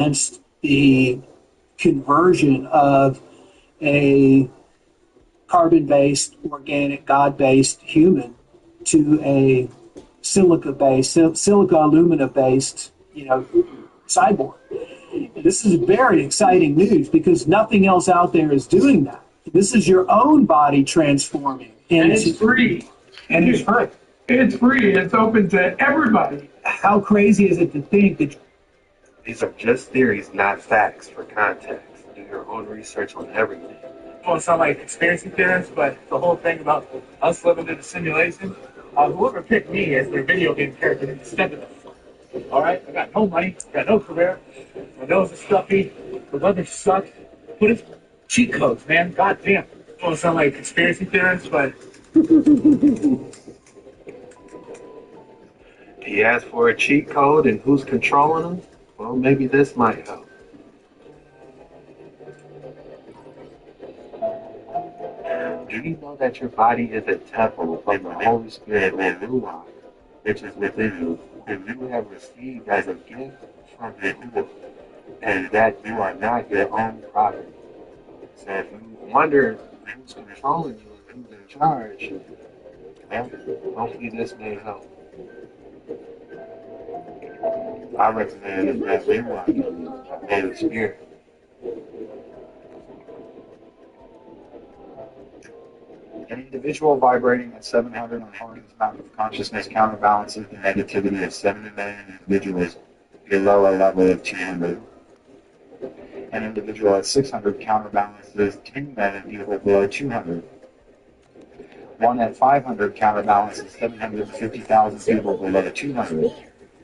against the conversion of a carbon-based, organic, God-based human to a silica alumina-based, cyborg. This is very exciting news because nothing else out there is doing that. This is your own body transforming. And it's free. And it's free. It's free. It's open to everybody. How crazy is it to think that these are just theories, not facts, for context? Do your own research on everything. Well, it sound like conspiracy theorists, but the whole thing about us living in a simulation, whoever picked me as their video game character needs to step in the front. All right? I got no money, got no career, my nose is stuffy, the weather sucks. What is cheat codes, man? God damn. Well, it sound like conspiracy theorists, but He asked for a cheat code, and who's controlling them? Well, maybe this might help. Do you know that your body is a temple from the Holy Spirit and Ruach, which is within you, and you have received as a gift from the Lord, and that you are not your own property? So if you wonder who's controlling you and who's in charge, well, hopefully this may help. I recommend that Ruach and the Spirit. An individual vibrating at 700 on Hawkins Mountain of Consciousness counterbalances the negativity of 7 million individuals below a level of 200. An individual at 600 counterbalances 10 million people below 200. One at 500 counterbalances 750,000 people below 200.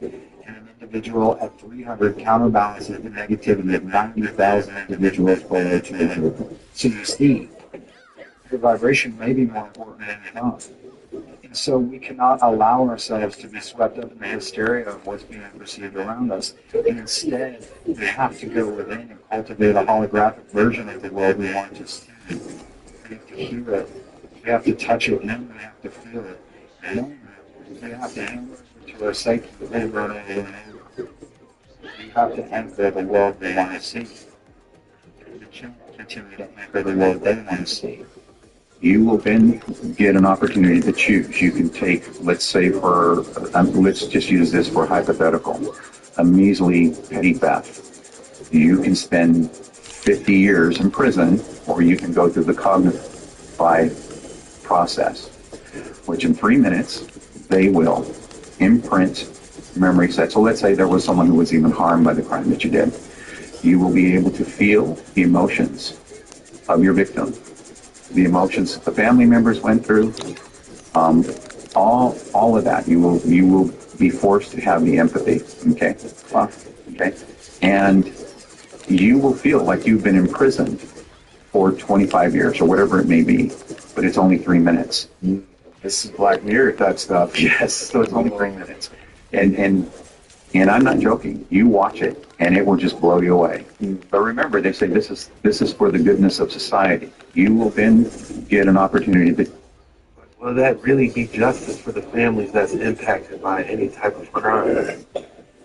And an individual at 300 counterbalances the negativity of 90,000 individuals below 200. So you see, your vibration may be more important than you thought. And so we cannot allow ourselves to be swept up in the hysteria of what's being perceived around us. And instead, we have to go within and cultivate a holographic version of the world we want to see. We have to hear it. We have to touch it, and then we have to feel it. And then we have to hammer it into our psyche over and over and over. We have to enter the world we want to see. We can't continue to enter the world they want to see. You will then get an opportunity to choose. You can take, let's say let's just use this for hypothetical, a measly petty theft. You can spend 50 years in prison, or you can go through the cognified process, which in 3 minutes, they will imprint memory sets. So let's say there was someone who was even harmed by the crime that you did. You will be able to feel the emotions of your victim, the emotions the family members went through, all of that. You will be forced to have the empathy. Okay, and you will feel like you've been imprisoned for 25 years or whatever it may be, but it's only 3 minutes. This is Black Mirror type stuff. Yes, so it's only 3 minutes, and I'm not joking. You watch it, and it will just blow you away. But remember, they say this is for the goodness of society. You will then get an opportunity to. Will that really be justice for the families that's impacted by any type of crime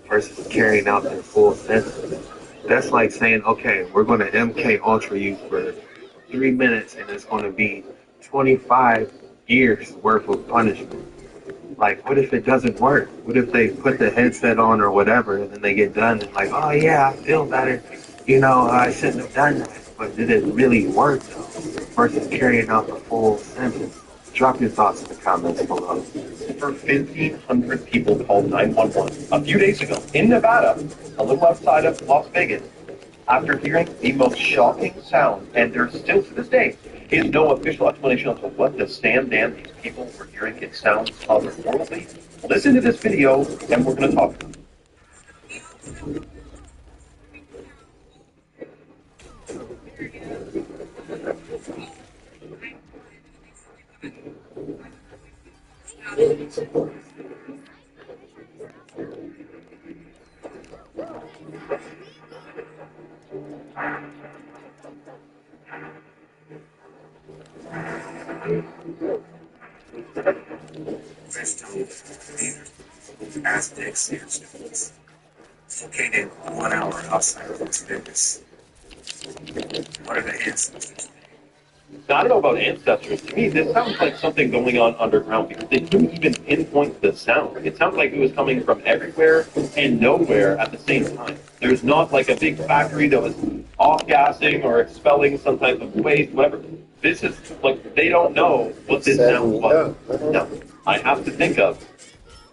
versus carrying out their full sentence? That's like saying, okay, we're going to MK Ultra you for 3 minutes, and it's going to be 25 years worth of punishment. Like, what if it doesn't work? What if they put the headset on or whatever, and then they get done and like, oh yeah, I feel better. I shouldn't have done that. But did it really work though? Versus carrying out the full sentence? Drop your thoughts in the comments below. Over 1,500 people called 911 a few days ago in Nevada, a little outside of Las Vegas, after hearing the most shocking sound, and there still to this day is no official explanation as to what the damn these people were hearing. It sounds otherworldly. Listen to this video, and we're going to talk. Aztec sandstones, located 1 hour outside What are the ancestors? Now, I don't know about ancestors. To me, this sounds like something going on underground because they couldn't even pinpoint the sound. It sounds like it was coming from everywhere and nowhere at the same time. There's not like a big factory that was off-gassing or expelling some type of waste, whatever. This is like they don't know what this sound was. No, I have to think of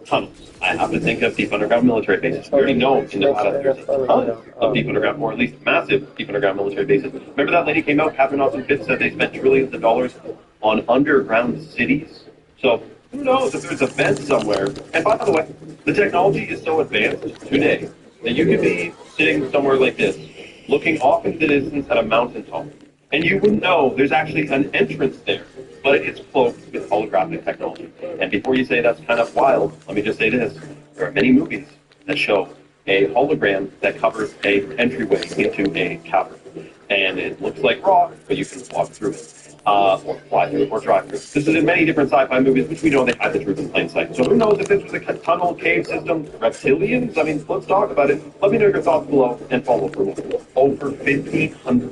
tunnels. I have to think of deep underground military bases. We already know in Nevada there's a ton of deep underground, or at least massive deep underground military bases. Remember that lady came out, Catherine Austin Fitts, said they spent trillions of dollars on underground cities? So who knows if there's a vent somewhere. And by the way, the technology is so advanced today that you could be sitting somewhere like this, looking off into the distance at a mountaintop, and you wouldn't know there's actually an entrance there, but it's cloaked with holographic technology. And before you say that's kind of wild, let me just say this. There are many movies that show a hologram that covers a entryway into a cavern. And it looks like rock, but you can walk through it, or fly through it, or drive through it. This is in many different sci-fi movies, which we know they hide the truth in plain sight. So who knows if this was a tunnel, cave system, reptilians? I mean, let's talk about it. Let me know your thoughts below and follow for more. Over 1,500.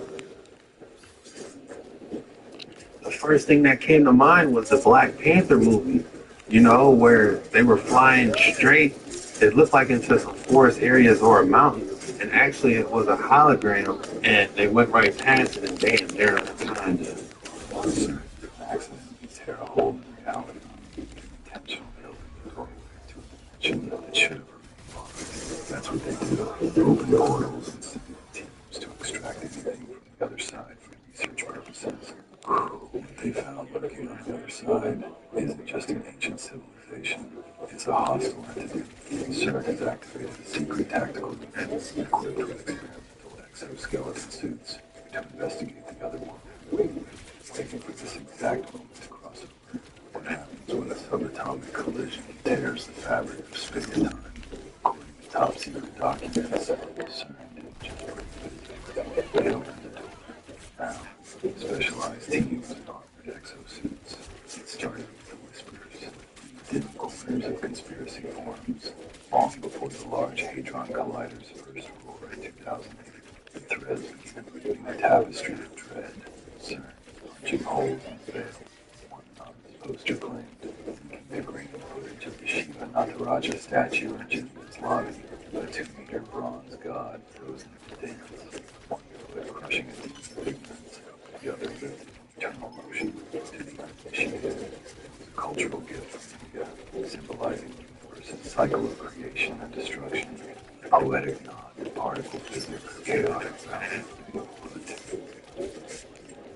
The first thing that came to mind was the Black Panther movie, you know, where they were flying straight, it looked like into some forest areas or a mountain, and actually it was a hologram, and they went right past it, and bam, they're behind it. Accident, you tear a hole in reality. Intentional building doorway to a dimension that should have remained locked. That's what they do. Open portals and send teams to extract anything from the other side for research purposes. What they found lurking on the other side isn't just an ancient civilization. It's a hostile entity. CERN has activated a secret tactical unit equipped with experimental exoskeleton suits to investigate the other world. Waiting for this exact moment to cross over. What happens when a subatomic collision tears the fabric of space-time? According to top secret documents, CERN didn't just break it. They opened the door. Now, specialized teams and armored exosuits. It started with the whispers, hidden corners of conspiracy forums, long before the Large Hadron Collider's first roar in 2008. The threads began weaving a tapestry of dread, CERN punching holes in the veil. One anonymous poster claimed, leaking the grainy footage of the Shiva Nataraja statue in Jim's lobby, a 2-meter bronze god frozen in dance. One foot crushing a deep ignorance, the other lifted eternal motion to the uninitiated. It was a cultural gift from India, symbolizing the universe's cycle of creation and destruction, a poetic nod to particle physics, chaotic balance.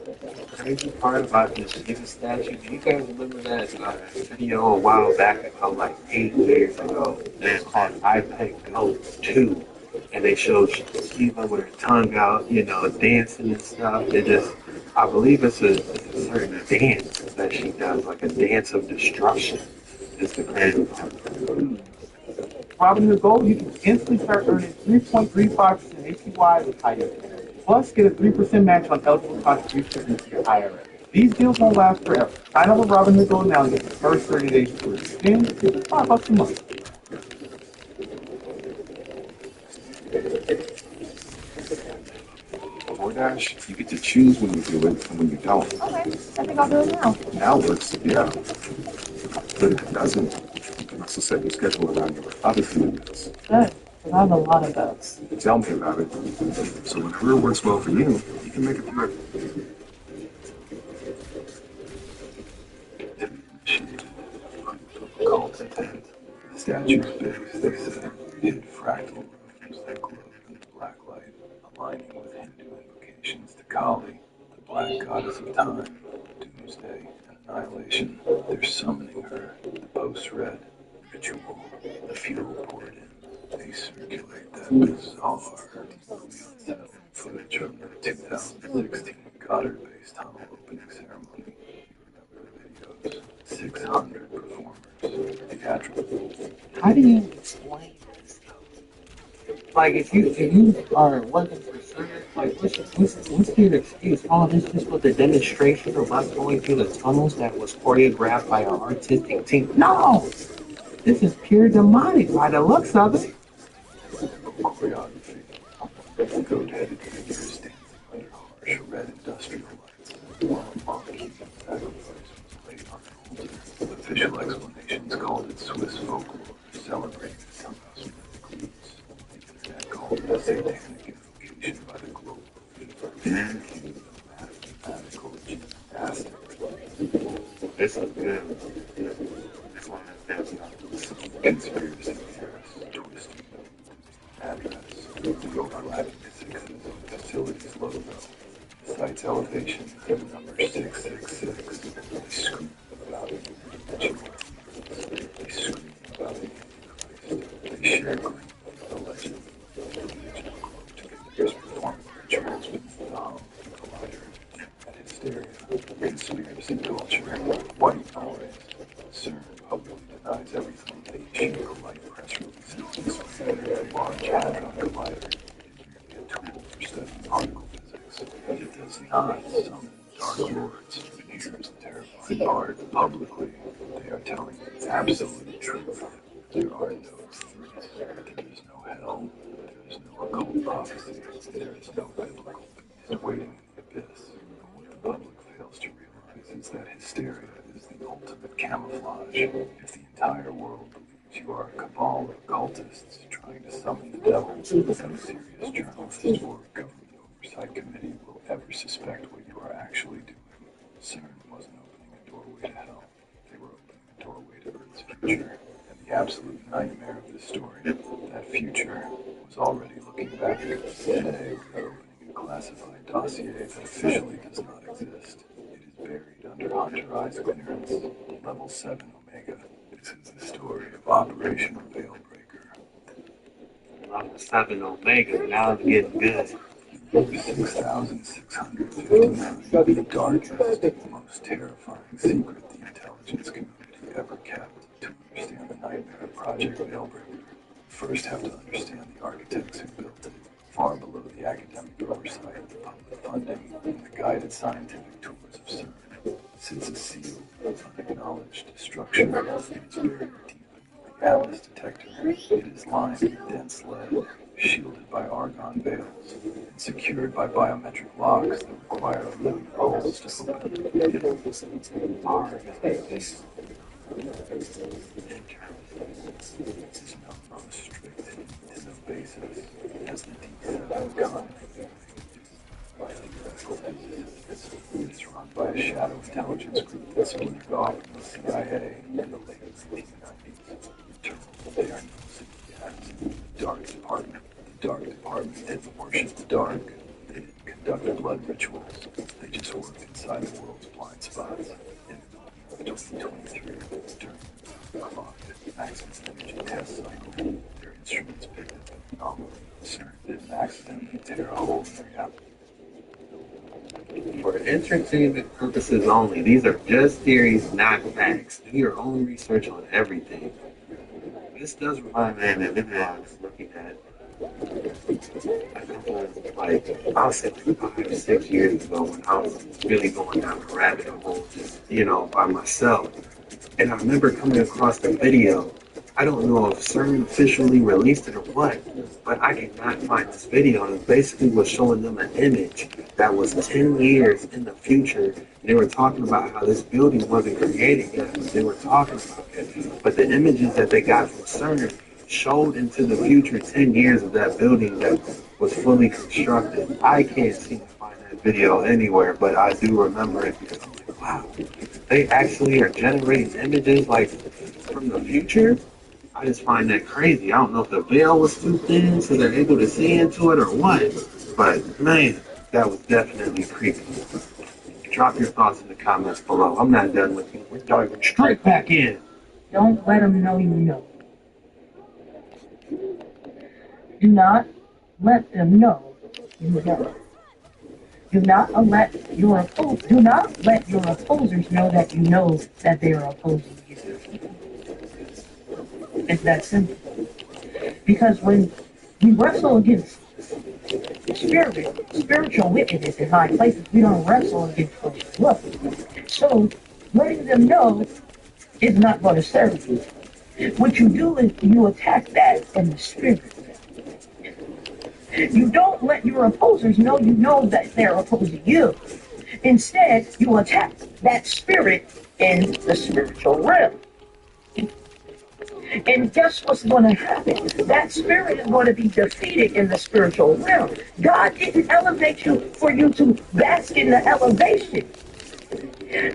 The crazy part about this Shiva statue, do you guys remember that video a while back, about like 8 years ago? It's called iPeg Go 2. And they showed Shiva with her tongue out, you know, dancing and stuff. It just, I believe it's a certain dance that she does, like a dance of destruction. It's the crazy part. Robinhood Gold, you can instantly start earning 3.35% APY with higher. Plus, get a 3% match on eligible contributions into your IRA. These deals won't last forever. Sign up with Robinhood Gold now and get the first 30 days free. Then, it's $5 a month. DoorDash, you get to choose when you do it and when you don't. Okay, I think I'll do it now. Now works, yeah. But if it doesn't, you can also set your schedule around your other commitments. Good, because I have a lot of those. Tell me about it. So whenever it works well for you, you can make it work. Cult intent. The statue's base, they said, hid fractal rooms that glowed in the black light, aligning with Hindu invocations to Kali, the black goddess of time, doomsday, and annihilation. They're summoning her. The post read, ritual, the fuel poured in. They circulate that bizarre, unsettling footage of the 2016 Goddard-based tunnel opening ceremony. You remember the videos? 600 performers, theatrical. How do you explain this though? Like if you are working for CERN, like what's your excuse? Oh, this just was a demonstration of us going through the tunnels that was choreographed by our artistic team. No! This is pure demonic by the looks of it. Choreography. The goat-headed figure is dancing under harsh red industrial lights, while a monk human sacrifice was laid on the altar. Official explanations called it Swiss folklore, celebrating the Thomas mythic roots. The internet called it a satanic invocation by the global elite, mathematical gymnastics. This is good. This one is definitely. Conspiracy theorists twisting the address, the overlapping sixes of the facility's logo, the site's elevation is at the number 666. They scream about it. They scream about the Antichrist. They share claims of the legend of the religion quote to conspirators performing rituals beneath the hum of the collider. At hysteria, conspiracy culture, white noise, CERN publicly denies everything. They issue polite press releases explaining that Large Hadron Collider is merely a tool for studying particle physics. It does not summon dark lords. Here's the terrifying part. Publicly, they are telling the absolute truth. There are no threats. There is no hell. There is no occult prophecy. There is no biblical beast waiting in the abyss. What the public fails to realize is that hysteria is the ultimate camouflage. If the entire world believes you are a cabal of occultists trying to summon the devil, no serious journalist or government oversight committee will ever suspect what you are actually doing. CERN wasn't opening a doorway to hell. They were opening a doorway to Earth's future. And the absolute nightmare of this story, that future was already looking back. Today we are opening a classified dossier that officially does not exist. It is buried under Hunter Eyes clearance, level 7 Omega. This is the story of Operation Veilbreaker. Level 7 Omega, now it's getting good. 6,659, the darkest, most terrifying secret the intelligence community ever kept. To understand the nightmare of Project Veilbreaker, you first have to understand the architects who built it, far below the academic oversight, the public funding, and the guided scientific tours of CERN. Sits a sealed, unacknowledged structure. It is buried deep beneath the Atlas detector. It is lined with dense lead, shielded by argon veils, and secured by biometric locks that require a living pulse to open. It is hard as this. Is known on a strict intensive basis as the D7 Continuity. By theoretical physicists, it is run by a shadow intelligence group that splintered off from the CIA in the late 1990s. Internally, they are known simply as the Dark Department. The Dark Department didn't worship the dark. They didn't conduct blood rituals. They just worked inside the world's blind spots. In 2023, during the clocked Maximus energy test cycle, their instruments picked up an anomaly. CERN didn't accidentally tear a hole in their reality. For entertainment purposes only, these are just theories, not facts. Do your own research on everything. This does remind me of the video I was looking at a couple of, I'll say 5, 6 years ago when I was really going down a rabbit hole, just, by myself. And I remember coming across the video. I don't know if CERN officially released it or what, but I could not find this video. And it basically was showing them an image that was 10 years in the future. They were talking about how this building wasn't created yet, but they were talking about it. But the images that they got from CERN showed into the future 10 years of that building that was fully constructed. I can't seem to find that video anywhere, but I do remember it because I'm like, wow, they actually are generating images from the future? I just find that crazy. I don't know if the veil was too thin so they're able to see into it or what. But man, that was definitely creepy. Drop your thoughts in the comments below. I'm not done with you. We're diving straight back in. Don't let them know you know. Do not let them know you know. Do not let your opposers know that you know that they are opposing you. It's that simple. Because when we wrestle against spiritual wickedness in high places, we don't wrestle against flesh. Look, so letting them know is not going to serve you. What you do is you attack that in the spirit. You don't let your opposers know you know that they're opposing you. Instead, you attack that spirit in the spiritual realm. And guess what's going to happen? That spirit is going to be defeated in the spiritual realm. God didn't elevate you for you to bask in the elevation.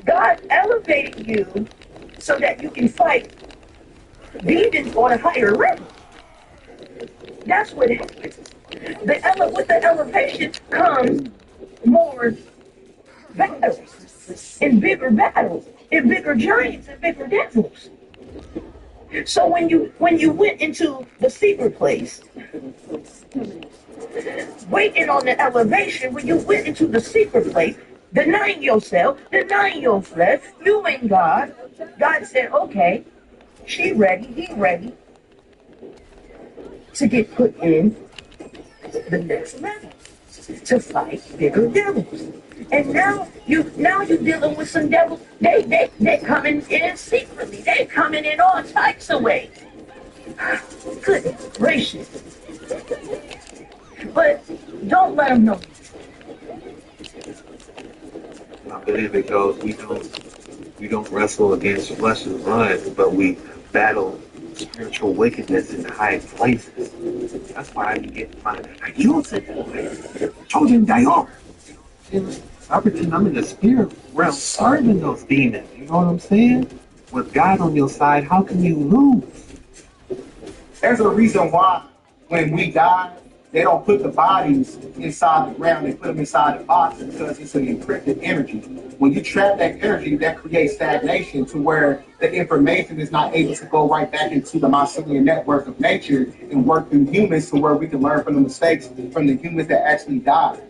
God elevated you so that you can fight demons on a higher level. That's what happens. With the elevation comes more battles and bigger giants and bigger devils. So when you went into the secret place, waiting on the elevation, when you went into the secret place, denying yourself, denying your flesh, you and God said, okay, she ready, he ready to get put in the next level to fight bigger devils. And now you're dealing with some devils. They coming in secretly. They coming in all types of ways. Goodness gracious. But don't let them know. I believe it goes, we don't wrestle against flesh and blood, but we battle spiritual wickedness in high places. That's why I can get my children die off. I pretend I'm in the spirit realm serving those demons. You know what I'm saying? With God on your side, how can you lose? There's a reason why when we die, they don't put the bodies inside the ground, they put them inside the box because it's an encrypted energy. When you trap that energy, that creates stagnation to where the information is not able to go right back into the mycelium network of nature and work through humans to where we can learn from the mistakes from the humans that actually died.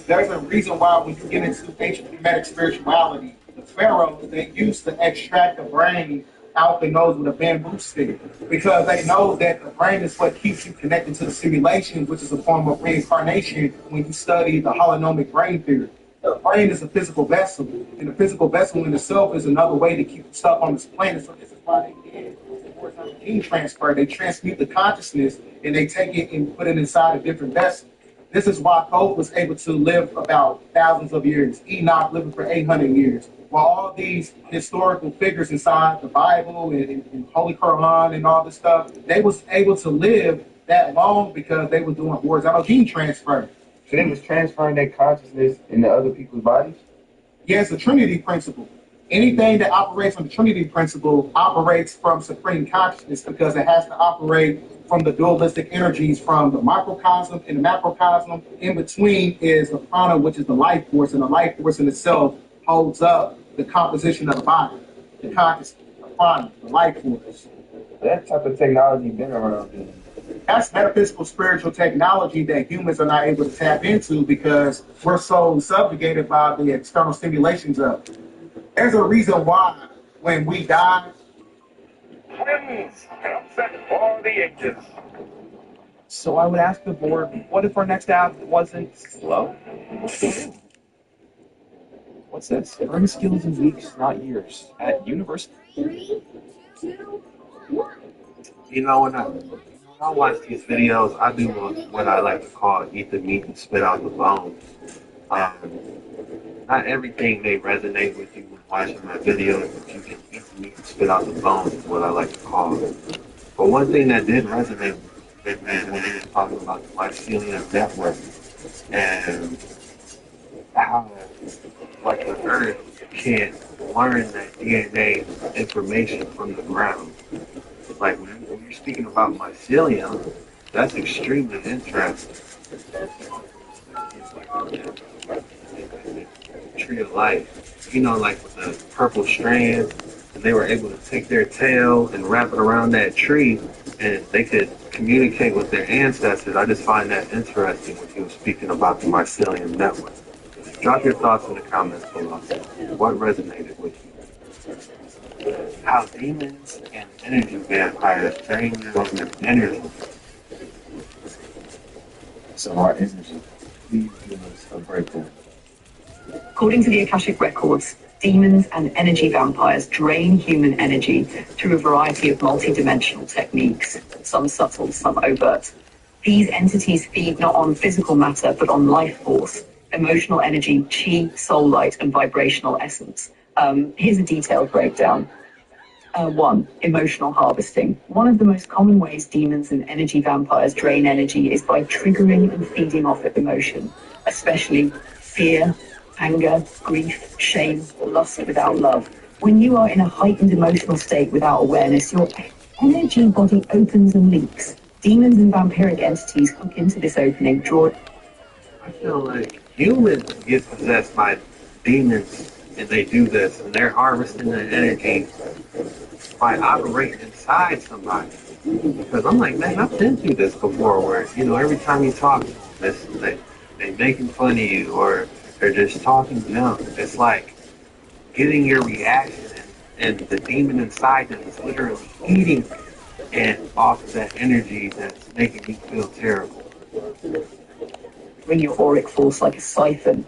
There's a reason why when you get into ancient Kemetic spirituality, the pharaohs, they used to extract the brain out the nose with a bamboo stick because they know that the brain is what keeps you connected to the simulation, which is a form of reincarnation when you study the holonomic brain theory. The brain is a physical vessel, and the physical vessel in itself is another way to keep stuff on this planet. So this is why they did horizontal gene transfer. They transmute the consciousness and they take it and put it inside a different vessel. This is why Job was able to live about thousands of years. Enoch living for 800 years. While all these historical figures inside the Bible and Holy Quran and all this stuff, they was able to live that long because they were doing horizontal gene transfer. So they was transferring their consciousness into other people's bodies? Yes, the Trinity principle. Anything that operates on the Trinity principle operates from supreme consciousness because it has to operate from the dualistic energies from the microcosm and the macrocosm. In between is the prana, which is the life force, and the life force in itself holds up the composition of the body, the consciousness, the prana, the life force. That type of technology been around then. That's metaphysical spiritual technology that humans are not able to tap into because we're so subjugated by the external stimulations of it. There's a reason why when we die, Friends, come set for the ages. So I would ask the board, what if our next app wasn't slow? What's this? Learn skills in weeks, not years, at university. 3, 2, 1. You know, when I watch these videos, I do what I like to call eat the meat and spit out the bones. Not everything may resonate with you when watching my videos, but you can eat the meat and spit out the bones is what I like to call it. But one thing that did resonate with me, man, when he was talking about the mycelium network and how, like, the earth can't learn that DNA information from the ground. Like, when you're speaking about mycelium, that's extremely interesting. Tree of life, you know, like with the purple strands, and they were able to take their tail and wrap it around that tree, and they could communicate with their ancestors. I just find that interesting when he was speaking about the mycelium network. Drop your thoughts in the comments below. What resonated with you? How demons and energy vampires drain your energy. So our energy, please give us a breakdown. According to the Akashic Records, demons and energy vampires drain human energy through a variety of multi-dimensional techniques, some subtle, some overt. These entities feed not on physical matter, but on life force, emotional energy, chi, soul light, and vibrational essence. Here's a detailed breakdown. 1. Emotional harvesting. One of the most common ways demons and energy vampires drain energy is by triggering and feeding off of emotion, especially fear, anger, grief, shame, lust without love. When you are in a heightened emotional state without awareness, your energy body opens and leaks. Demons and vampiric entities hook into this opening, draw. I feel like humans get possessed by demons and they do this and they're harvesting the energy by operating inside somebody. Because I'm like, man, I've been through this before where, every time you talk to them, they making fun of you or they're just talking junk. It's like getting your reaction and the demon inside them is literally eating and off of that energy that's making you feel terrible. Bring your auric force like a siphon.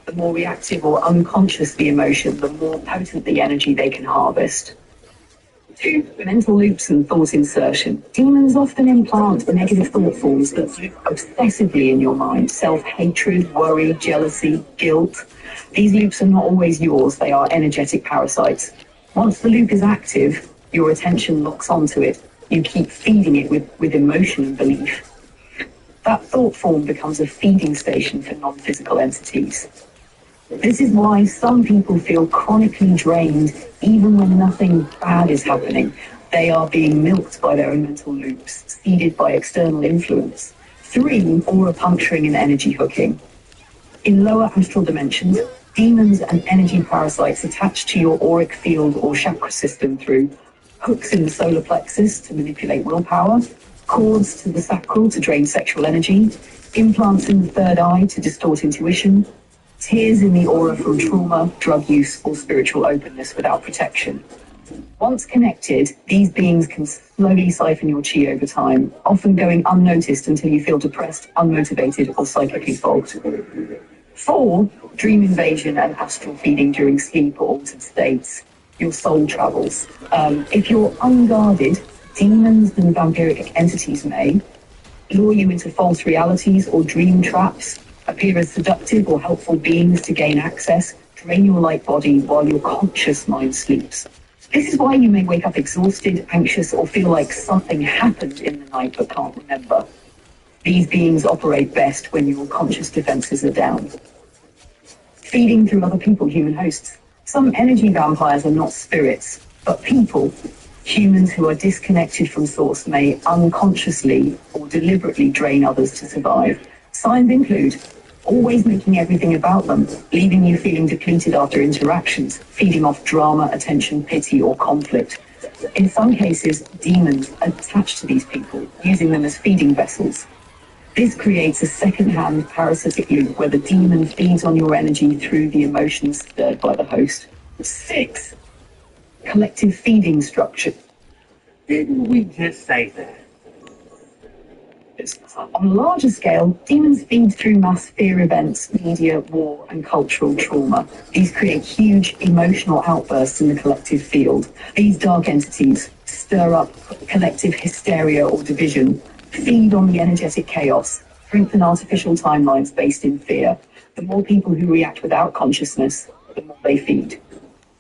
The more reactive or unconscious the emotion, the more potent the energy they can harvest. 2. Mental loops and thought insertion. Demons often implant negative thought forms that loop obsessively in your mind. Self-hatred, worry, jealousy, guilt. These loops are not always yours. They are energetic parasites. Once the loop is active, your attention locks onto it. You keep feeding it with emotion and belief. That thought form becomes a feeding station for non-physical entities. This is why some people feel chronically drained even when nothing bad is happening. They are being milked by their own mental loops, seeded by external influence. 3. Aura puncturing and energy hooking. In lower astral dimensions, demons and energy parasites attach to your auric field or chakra system through hooks in the solar plexus to manipulate willpower, cords to the sacral to drain sexual energy, implants in the third eye to distort intuition, tears in the aura from trauma, drug use, or spiritual openness without protection. Once connected, these beings can slowly siphon your chi over time, often going unnoticed until you feel depressed, unmotivated, or psychically fogged. 4. Dream invasion and astral feeding during sleep or altered states. Your soul travels. If you're unguarded, demons and vampiric entities may lure you into false realities or dream traps, appear as seductive or helpful beings to gain access, drain your light body while your conscious mind sleeps. This is why you may wake up exhausted, anxious, or feel like something happened in the night but can't remember. These beings operate best when your conscious defenses are down. Feeding through other people, human hosts. Some energy vampires are not spirits, but people. Humans who are disconnected from source may unconsciously or deliberately drain others to survive. Signs include always making everything about them, leaving you feeling depleted after interactions, feeding off drama, attention, pity, or conflict. In some cases, demons attach to these people, using them as feeding vessels. This creates a second-hand parasitic loop where the demon feeds on your energy through the emotions stirred by the host. 6. Collective feeding structure. Didn't we just say that? On a larger scale, demons feed through mass fear events, media, war, and cultural trauma. These create huge emotional outbursts in the collective field. These dark entities stir up collective hysteria or division, feed on the energetic chaos, strengthen artificial timelines based in fear. The more people who react without consciousness, the more they feed.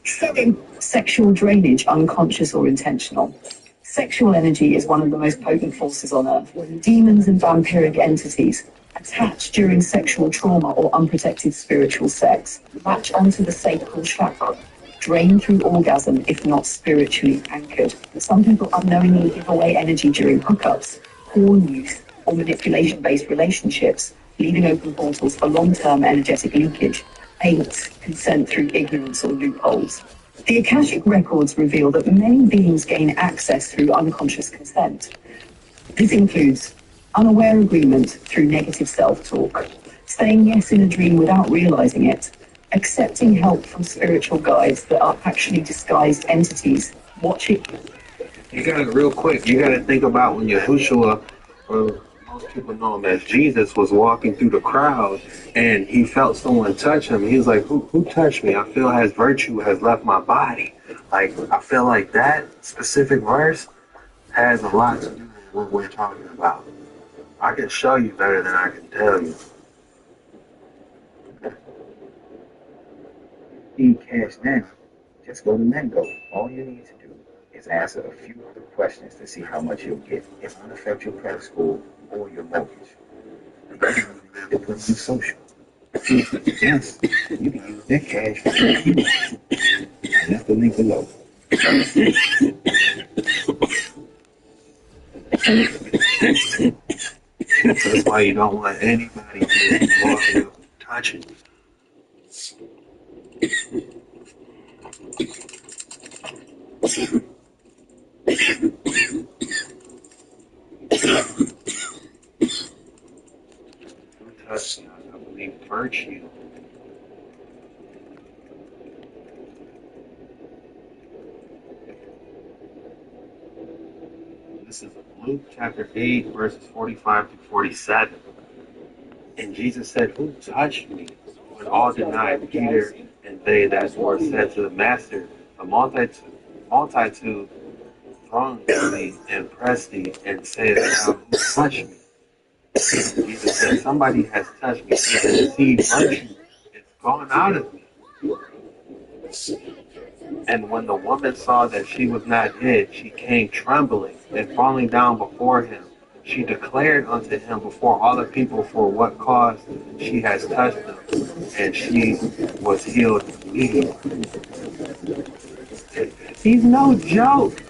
7. Sexual drainage, unconscious or intentional. Sexual energy is one of the most potent forces on Earth. When demons and vampiric entities attach during sexual trauma or unprotected spiritual sex, latch onto the sacral chakra, drain through orgasm if not spiritually anchored. Some people unknowingly give away energy during hookups, porn use, or manipulation-based relationships, leaving open portals for long-term energetic leakage. 8. Consent through ignorance or loopholes. The Akashic records reveal that many beings gain access through unconscious consent. This includes unaware agreement through negative self-talk, saying yes in a dream without realizing it, accepting help from spiritual guides that are actually disguised entities, watching. You gotta think about when Yahushua, or most people know him as Jesus, was walking through the crowd and he felt someone touch him. He was like, who touched me? I feel as virtue has left my body. Like, I feel like that specific verse has a lot to do with what we're talking about. I can show you better than I can tell you. Need cash now, just go to Mango. All you need to do is answer a few other questions to see how much you'll get. It won't affect your credit score or your mortgage. They put you social. Yes, you can use that cash for anything you want. That's the link below. That's why you don't let anybody get involved in touching. Touch, I believe virtue. This is Luke chapter 8, verses 45 to 47. And Jesus said, "Who touched me?" When all denied, Peter and they that were said to the master, "The multitude thronged thee and pressed thee, and said, Thou, who touched me?" Jesus said, "Somebody has touched me, and the seed virtue is gone out of me." And when the woman saw that she was not hid, she came trembling and falling down before him. She declared unto him before all the people for what cause she has touched him, and she was healed immediately. He's no joke.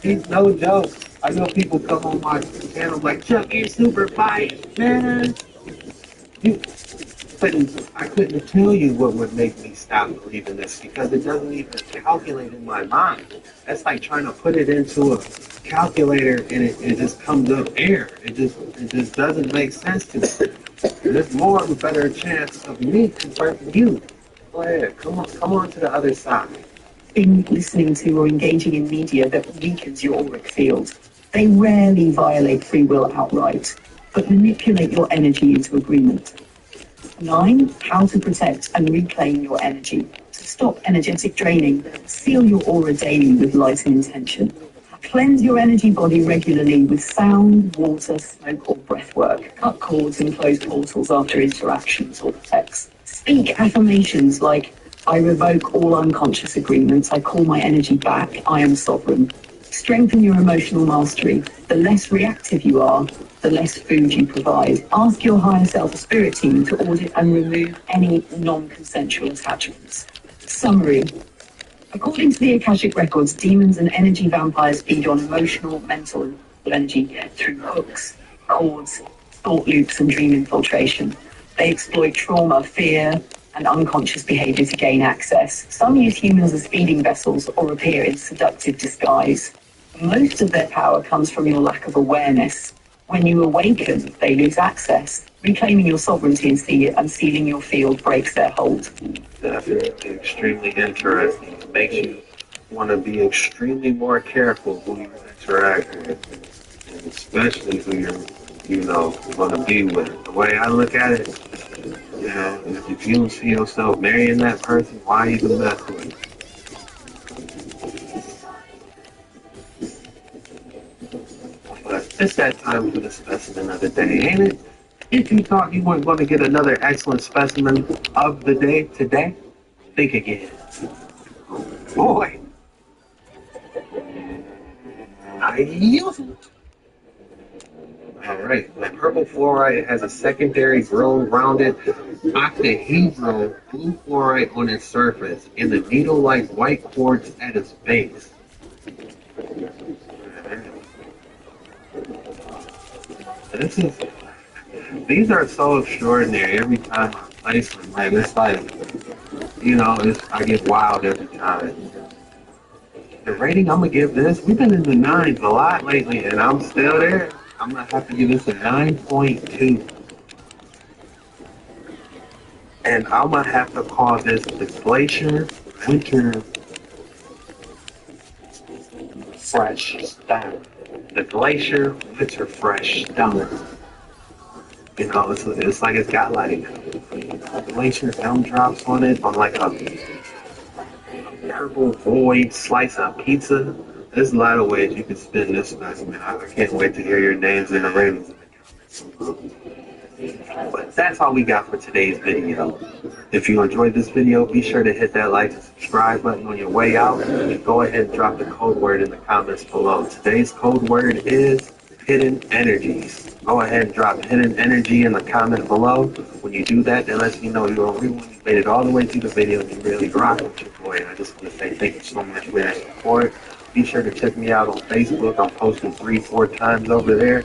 He's no joke. I know people come on my channel like, "Chuck, you're super biased, man." I couldn't tell you what would make me stop believing this because it doesn't even calculate in my mind. That's like trying to put it into a calculator and it just comes up air. It just doesn't make sense to me. There's more of a better chance of me converting you. Go ahead, come on to the other side. In listening to or engaging in media that weakens your auric field. They rarely violate free will outright, but manipulate your energy into agreement. 9. How to protect and reclaim your energy. To stop energetic draining, seal your aura daily with light and intention. Cleanse your energy body regularly with sound, water, smoke, or breath work. Cut cords and close portals after interactions or texts. Speak affirmations like, "I revoke all unconscious agreements. I call my energy back. I am sovereign." Strengthen your emotional mastery. The less reactive you are, the less food you provide. Ask your higher self spirit team to audit and remove any non-consensual attachments. Summary. According to the Akashic Records, demons and energy vampires feed on emotional, mental, and physical energy through hooks, cords, thought loops, and dream infiltration. They exploit trauma, fear, and unconscious behavior to gain access. Some use humans as feeding vessels or appear in seductive disguise. Most of their power comes from your lack of awareness. When you awaken, they lose access. Reclaiming your sovereignty and sealing your field breaks their hold. Definitely extremely interesting. It makes you want to be extremely more careful who you interact with, and especially who you're, going to be with. The way I look at it, if you don't see yourself marrying that person, why even mess with it? But it's that time for the specimen of the day, ain't it? If you thought you weren't going to get another excellent specimen of the day today, think again. Boy, I use it. All right, the purple fluorite has a secondary rounded octahedral blue fluorite on its surface and the needle-like white quartz at its base. These are so extraordinary every time I place them. Like, it's like, I get wild every time. The rating I'm going to give this, we've been in the 9s a lot lately, and I'm still there. I'm going to have to give this a 9.2. And I'm going to have to call this the Glacier Winter Fresh Stone. The Glacier Winter Fresh Stone. It's like it's got like glacier gumdrops on it, on like a purple void slice of pizza. There's a lot of ways you can spin this specimen. I can't wait to hear your names and the ratings. But that's all we got for today's video. If you enjoyed this video, be sure to hit that like and subscribe button on your way out. And go ahead and drop the code word in the comments below. Today's code word is hidden energies. Go ahead and drop hidden energy in the comment below. When you do that, that lets me know you're a real one. You made it all the way through the video and you really rock with your boy. And I just want to say thank you so much for your support. Be sure to check me out on Facebook. I'm posting 3-4 times over there.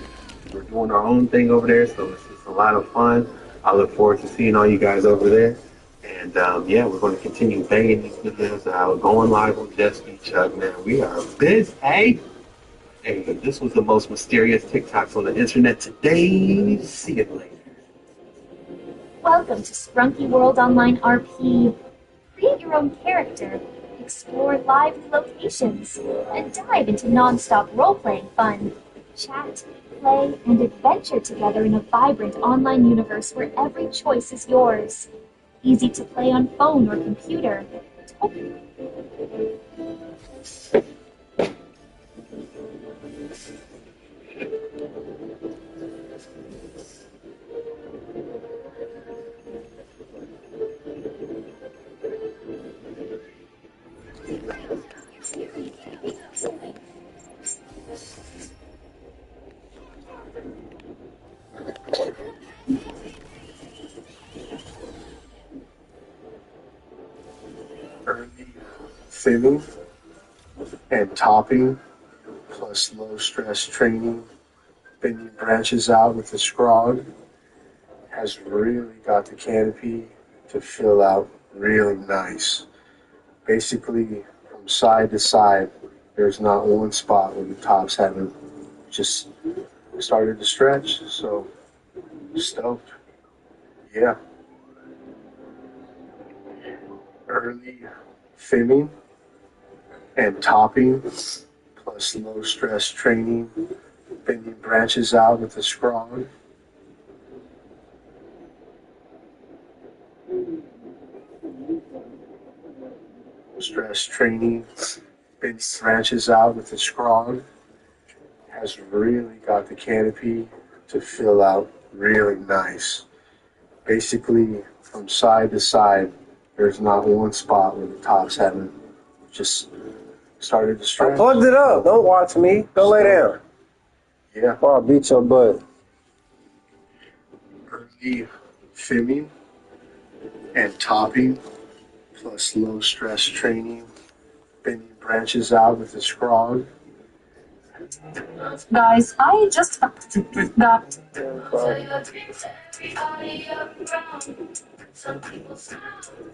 We're doing our own thing over there, so it's just a lot of fun. I look forward to seeing all you guys over there. And yeah, we're going to continue banging these videos out, going live on Just Each Other, man. We are busy. Hey, this was the most mysterious TikToks on the internet today. See you later. Welcome to Sprunky World Online RP. Create your own character, explore lively locations, and dive into non-stop role-playing fun. Chat, play, and adventure together in a vibrant online universe where every choice is yours. Easy to play on phone or computer. Early filling and topping plus low stress training, bending branches out with the scrog has really got the canopy to fill out really nice. Basically, from side to side, there's not one spot where the tops haven't just started to stretch, so stoked. Yeah. Early filling and topping plus low stress training, bending branches out with the scrog. Stress training, bending branches out with the scrog has really got the canopy to fill out really nice. Basically, from side to side, there's not one spot where the tops haven't just started to stretch. I plugged it up. Don't watch me. Go lay down. Yeah. Or I'll beat your butt. Early filling and topping plus low stress training, bending branches out with the scrog. Guys, I just got. Some people smile,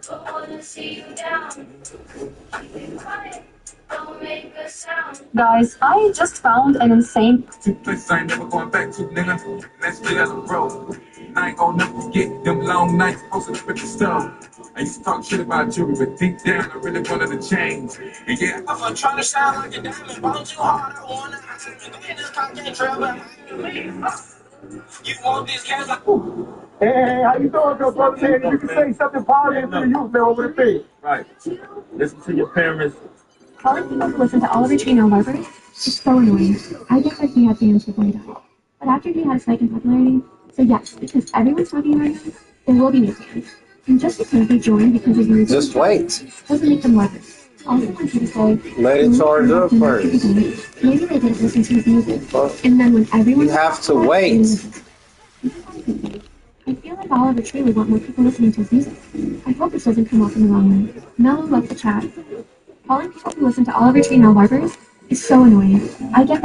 but wanna see you down. Keep it quiet, don't make a sound. Guys, I just found an insane. Two places I ain't never going back to, nigga. Let's get out the road. I ain't gonna never forget them long nights posted with the stove. I used to talk shit about jewelry, but deep down I really wanted to change. And yeah, I'm trying to shine like a diamond, bone too hard, I wanna hide. This content trail behind me. You want this cash like, Hey, how you doing, good brother? Man, you can say something positive to the youth, man, over the thing. Right. Listen to your parents. Calling people to listen to Oliver Tree now library is so annoying. I get that he had fans before he died. But after he had a spike in popularity, so yes, because everyone's talking about him, there will be new fans. And just because they join because of your Just wait. doesn't make them lovers. I also want you to say, Let it charge up first. maybe they didn't listen to his music. And then when everyone You have to wait. I feel like Oliver Tree would want more people listening to his music. I hope this doesn't come off in the wrong way. Mellow left the chat. Calling people to listen to Oliver Tree now barbers is so annoying. I get